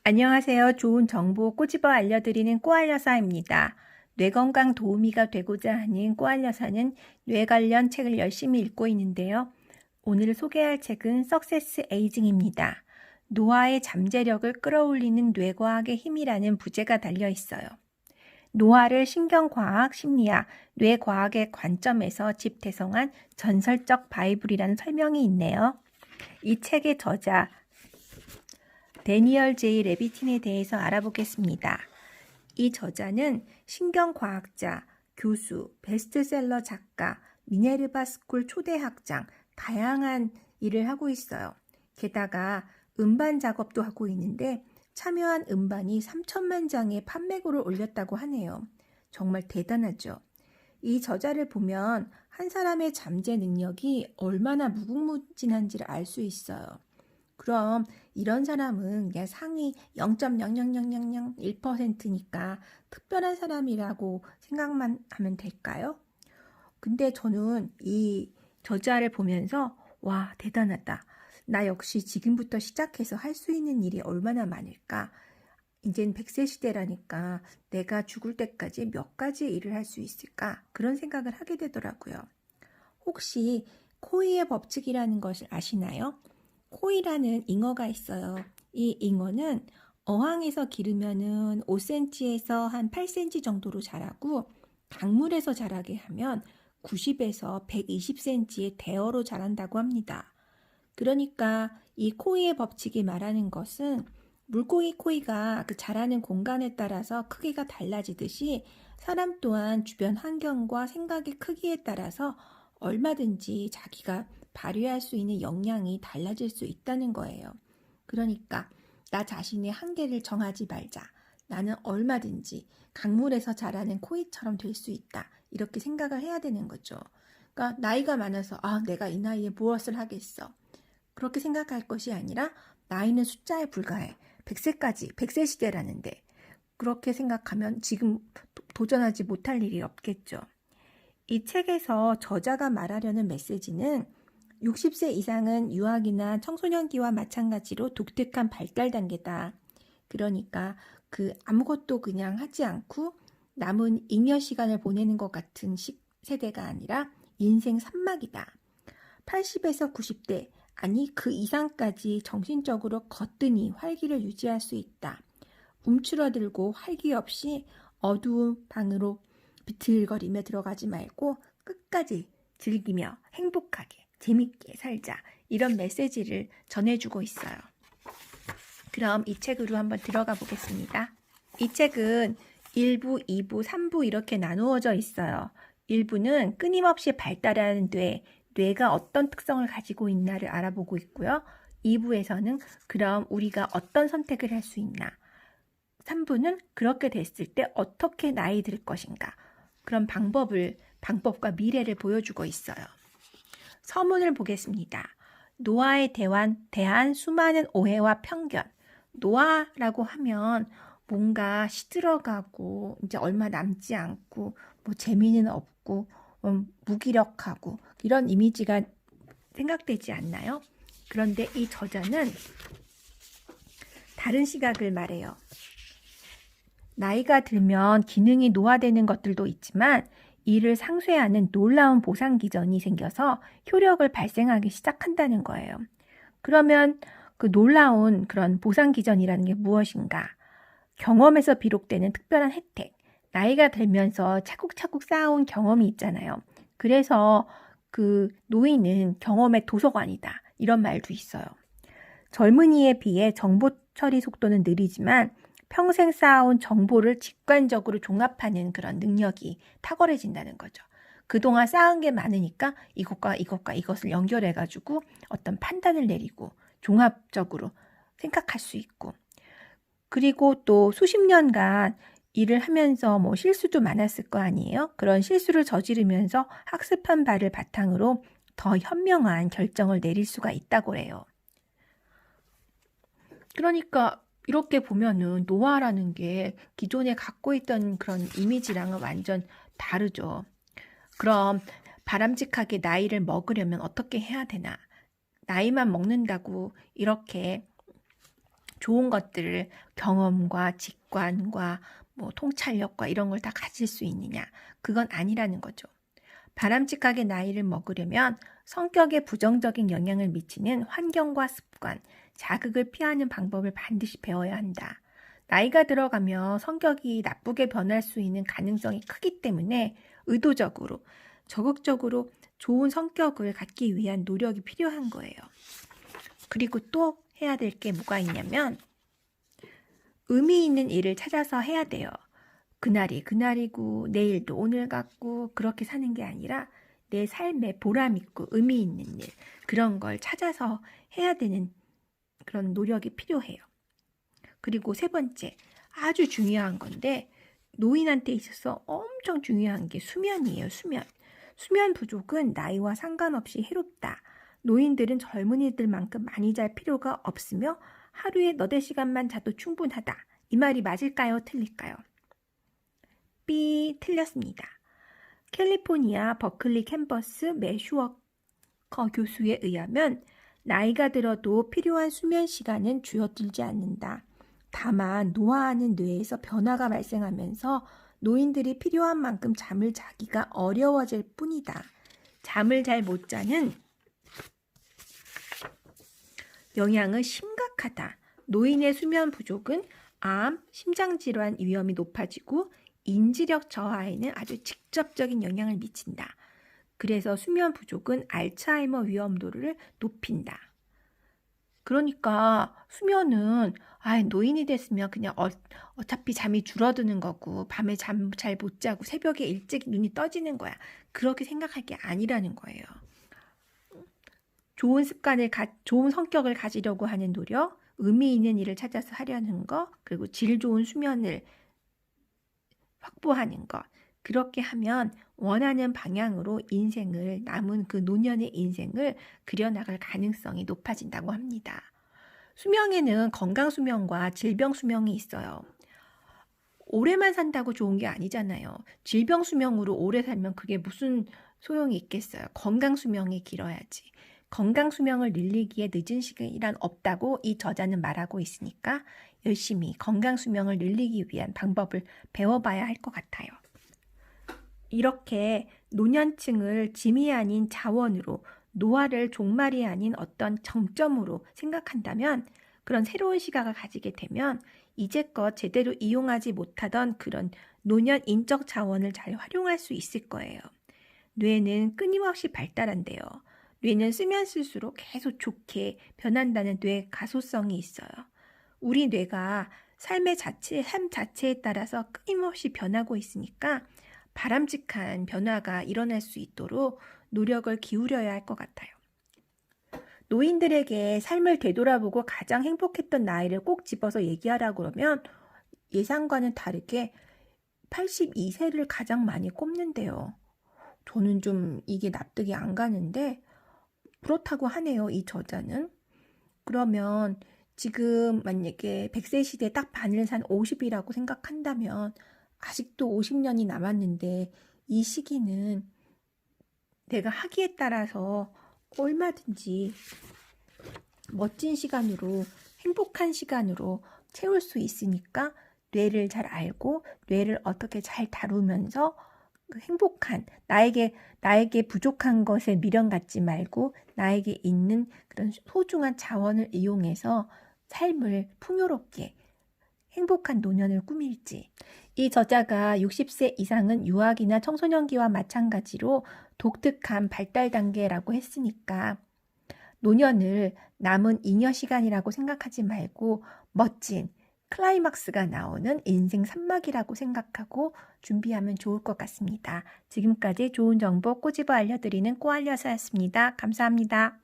안녕하세요. 좋은 정보 꼬집어 알려드리는 꼬알여사입니다. 뇌건강 도우미가 되고자 하는 꼬알여사는 뇌 관련 책을 열심히 읽고 있는데요. 오늘 소개할 책은 석세스 에이징입니다. 노화의 잠재력을 끌어올리는 뇌과학의 힘이라는 부제가 달려 있어요. 노화를 신경과학, 심리학, 뇌과학의 관점에서 집대성한 전설적 바이블이라는 설명이 있네요. 이 책의 저자 데니얼 제이 레비틴에 대해서 알아보겠습니다. 이 저자는 신경과학자, 교수, 베스트셀러 작가, 미네르바 스쿨 초대학장, 다양한 일을 하고 있어요. 게다가 음반 작업도 하고 있는데 참여한 음반이 3천만 장의 판매고를 올렸다고 하네요. 정말 대단하죠. 이 저자를 보면 한 사람의 잠재 능력이 얼마나 무궁무진한지를 알 수 있어요. 그럼 이런 사람은 그냥 상위 0.00001%니까 특별한 사람이라고 생각만 하면 될까요? 근데 저는 이 저자를 보면서 와, 대단하다. 나 역시 지금부터 시작해서 할 수 있는 일이 얼마나 많을까? 이젠 100세 시대라니까 내가 죽을 때까지 몇 가지 일을 할 수 있을까? 그런 생각을 하게 되더라고요. 혹시 코이의 법칙이라는 것을 아시나요? 코이라는 잉어가 있어요. 이 잉어는 어항에서 기르면은 5cm에서 한 8cm 정도로 자라고 강물에서 자라게 하면 90에서 120cm의 대어로 자란다고 합니다. 그러니까 이 코이의 법칙이 말하는 것은 물고기 코이가 그 자라는 공간에 따라서 크기가 달라지듯이 사람 또한 주변 환경과 생각의 크기에 따라서 얼마든지 자기가 발휘할 수 있는 역량이 달라질 수 있다는 거예요. 그러니까 나 자신의 한계를 정하지 말자. 나는 얼마든지 강물에서 자라는 코이처럼 될 수 있다. 이렇게 생각을 해야 되는 거죠. 그러니까 나이가 많아서 내가 이 나이에 무엇을 하겠어. 그렇게 생각할 것이 아니라 나이는 숫자에 불과해. 100세까지, 100세 시대라는데 그렇게 생각하면 지금 도전하지 못할 일이 없겠죠. 이 책에서 저자가 말하려는 메시지는 60세 이상은 유아기나 청소년기와 마찬가지로 독특한 발달 단계다. 그러니까 아무것도 그냥 하지 않고 남은 잉여 시간을 보내는 것 같은 세대가 아니라 인생 산막이다. 80에서 90대, 아니 그 이상까지 정신적으로 거뜬히 활기를 유지할 수 있다. 움츠러들고 활기 없이 어두운 방으로 비틀거리며 들어가지 말고 끝까지 즐기며 행복하게 재밌게 살자. 이런 메시지를 전해주고 있어요. 그럼 이 책으로 한번 들어가 보겠습니다. 이 책은 1부, 2부, 3부 이렇게 나누어져 있어요. 1부는 끊임없이 발달하는 뇌가 어떤 특성을 가지고 있나를 알아보고 있고요. 2부에서는 그럼 우리가 어떤 선택을 할 수 있나. 3부는 그렇게 됐을 때 어떻게 나이 들 것인가. 그런 방법과 미래를 보여주고 있어요. 서문을 보겠습니다. 노화에 대한 수많은 오해와 편견. 노화라고 하면 뭔가 시들어가고 이제 얼마 남지 않고 뭐 재미는 없고 무기력하고 이런 이미지가 생각되지 않나요? 그런데 이 저자는 다른 시각을 말해요. 나이가 들면 기능이 노화되는 것들도 있지만 이를 상쇄하는 놀라운 보상 기전이 생겨서 효력을 발생하기 시작한다는 거예요. 그러면 그 놀라운 그런 보상 기전이라는 게 무엇인가? 경험에서 비롯되는 특별한 혜택, 나이가 들면서 차곡차곡 쌓아온 경험이 있잖아요. 그래서 그 노인은 경험의 도서관이다. 이런 말도 있어요. 젊은이에 비해 정보 처리 속도는 느리지만 평생 쌓아온 정보를 직관적으로 종합하는 그런 능력이 탁월해진다는 거죠. 그동안 쌓은 게 많으니까 이것과 이것을 연결해가지고 어떤 판단을 내리고 종합적으로 생각할 수 있고, 그리고 또 수십 년간 일을 하면서 뭐 실수도 많았을 거 아니에요? 그런 실수를 저지르면서 학습한 바를 바탕으로 더 현명한 결정을 내릴 수가 있다고 해요. 그러니까 이렇게 보면은 노화라는 게 기존에 갖고 있던 그런 이미지랑은 완전 다르죠. 그럼 바람직하게 나이를 먹으려면 어떻게 해야 되나? 나이만 먹는다고 이렇게 좋은 것들을 경험과 직관과 뭐 통찰력과 이런 걸 다 가질 수 있느냐? 그건 아니라는 거죠. 바람직하게 나이를 먹으려면 성격에 부정적인 영향을 미치는 환경과 습관, 자극을 피하는 방법을 반드시 배워야 한다. 나이가 들어가며 성격이 나쁘게 변할 수 있는 가능성이 크기 때문에 의도적으로, 적극적으로 좋은 성격을 갖기 위한 노력이 필요한 거예요. 그리고 또 해야 될 게 뭐가 있냐면 의미 있는 일을 찾아서 해야 돼요. 그날이 그날이고 내일도 오늘 같고 그렇게 사는 게 아니라 내 삶에 보람 있고 의미 있는 일, 그런 걸 찾아서 해야 되는 그런 노력이 필요해요. 그리고 세 번째, 아주 중요한 건데 노인한테 있어서 엄청 중요한 게 수면이에요. 수면 부족은 나이와 상관없이 해롭다. 노인들은 젊은이들만큼 많이 잘 필요가 없으며 하루에 너댓 시간만 자도 충분하다. 이 말이 맞을까요? 틀릴까요? B, 틀렸습니다. 캘리포니아 버클리 캠퍼스 매슈워커 교수에 의하면 나이가 들어도 필요한 수면 시간은 줄어들지 않는다. 다만 노화하는 뇌에서 변화가 발생하면서 노인들이 필요한 만큼 잠을 자기가 어려워질 뿐이다. 잠을 잘 못 자는 영향은 심각하다. 노인의 수면 부족은 암, 심장질환 위험이 높아지고 인지력 저하에는 아주 직접적인 영향을 미친다. 그래서 수면 부족은 알츠하이머 위험도를 높인다. 그러니까 수면은 노인이 됐으면 그냥 어차피 잠이 줄어드는 거고 밤에 잠 잘 못 자고 새벽에 일찍 눈이 떠지는 거야. 그렇게 생각할 게 아니라는 거예요. 좋은 성격을 가지려고 하는 노력, 의미 있는 일을 찾아서 하려는 거, 그리고 질 좋은 수면을 확보하는 것. 그렇게 하면 원하는 방향으로 남은 그 노년의 인생을 그려나갈 가능성이 높아진다고 합니다. 수명에는 건강 수명과 질병 수명이 있어요. 오래만 산다고 좋은 게 아니잖아요. 질병 수명으로 오래 살면 그게 무슨 소용이 있겠어요. 건강 수명이 길어야지. 건강 수명을 늘리기에 늦은 시간이란 없다고 이 저자는 말하고 있으니까 열심히 건강 수명을 늘리기 위한 방법을 배워봐야 할 것 같아요. 이렇게 노년층을 짐이 아닌 자원으로, 노화를 종말이 아닌 어떤 정점으로 생각한다면, 그런 새로운 시각을 가지게 되면 이제껏 제대로 이용하지 못하던 그런 노년 인적 자원을 잘 활용할 수 있을 거예요. 뇌는 끊임없이 발달한대요. 뇌는 쓰면 쓸수록 계속 좋게 변한다는 뇌 가소성이 있어요. 우리 뇌가 삶 자체에 따라서 끊임없이 변하고 있으니까 바람직한 변화가 일어날 수 있도록 노력을 기울여야 할 것 같아요. 노인들에게 삶을 되돌아보고 가장 행복했던 나이를 꼭 집어서 얘기하라고 그러면 예상과는 다르게 82세를 가장 많이 꼽는데요. 저는 좀 이게 납득이 안 가는데 그렇다고 하네요, 이 저자는. 그러면 지금 만약에 100세 시대 딱 반을 산 50이라고 생각한다면 아직도 50년이 남았는데 이 시기는 내가 하기에 따라서 얼마든지 멋진 시간으로, 행복한 시간으로 채울 수 있으니까 뇌를 잘 알고 뇌를 어떻게 잘 다루면서 행복한, 나에게 부족한 것에 미련 갖지 말고 나에게 있는 그런 소중한 자원을 이용해서 삶을 풍요롭게 행복한 노년을 꾸밀지. 이 저자가 60세 이상은 유아기나 청소년기와 마찬가지로 독특한 발달 단계라고 했으니까 노년을 남은 잉여 시간이라고 생각하지 말고 멋진 클라이막스가 나오는 인생 산막이라고 생각하고 준비하면 좋을 것 같습니다. 지금까지 좋은 정보 꼬집어 알려드리는 꼬알려사였습니다. 감사합니다.